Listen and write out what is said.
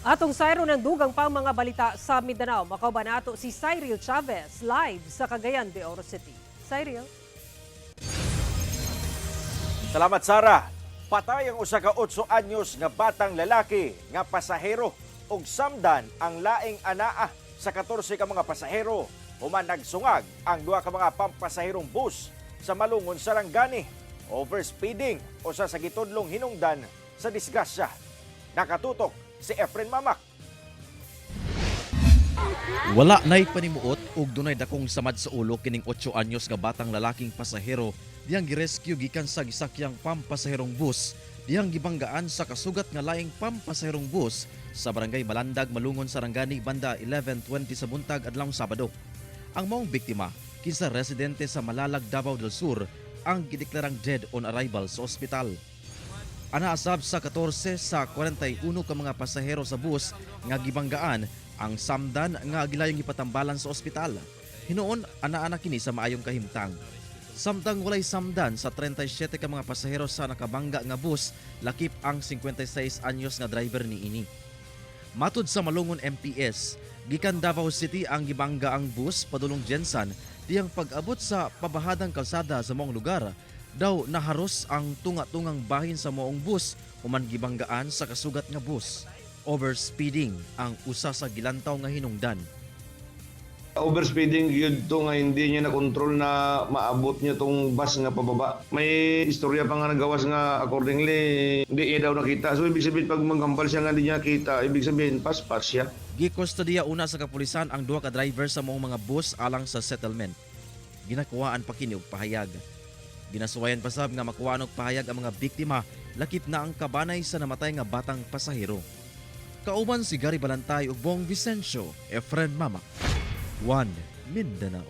Atong sayro ng dugang pang mga balita sa Mindanao. Makauban nato si Cyril Chavez live sa Cagayan de Oro City. Cyril. Salamat, Sara. Patay ang usa ka 8 anyos nga batang lalaki nga pasahero ug samdan ang laing anaa sa 14 ka mga pasahero. Human nagsungag ang 2 ka mga pampasaherong bus sa Malungon, Sarangani. Overspeeding o sa gitudlong hinungdan sa disgrasya. Nakatutok si Efren Mamak. Wala nay panimuot ug dunay dakong samad sa ulo kining 8 anyos nga batang lalaking pasahero diyang girescue gikan sa gisakyang pampasaherong bus diyang gibanggaan sa kasugat nga laing pampasaherong bus sa barangay Malandag, Malungon, Sarangani banda 11:20 sa buntag adlawng Sabado. Ang maong biktima kinsa residente sa Malalag, Davao del Sur ang gideklarang dead on arrival sa ospital. Anaasab sa 14 sa 41 ka mga pasahero sa bus nga gibanggaan ang samdan nga gilayong ipatambalan sa ospital. Hinuon ana kini sa maayong kahimtang. Samtang walay samdan sa 37 ka mga pasahero sa nakabangga nga bus, lakip ang 56 anyos nga driver niini. Matud sa Malungon MPS, gikan Davao City ang gibangga ang bus padulong Jensan diyang pag-abot sa pabahadang kalsada sa maong lugar. Daw naharos ang tunga-tungang bahin sa moong bus human gibanggaan sa kasugat nga bus. Overspeeding ang usa sa gilantaw nga hinungdan. Overspeeding yun to nga hindi niya na-control na maabot niya tong bus nga pababa. May istorya pa nga nagawas nga accordingly hindi niya daw nakita. So ibig sabihin pag manggampal siya nga hindi niya nakita, ibig sabihin pas-pas siya. Gikustodiya una sa kapulisan ang 2 ka driver sa moong mga bus alang sa settlement. Ginakuwaan pa kini og pahayag. Ginasuwayan pa sab nga makuhaan og pahayag ang mga biktima lakip na ang kabanay sa namatay nga batang pasahero. Kauban si Gary Balantay ug Bong Vicencio, Efren Mamak, One Mindanao.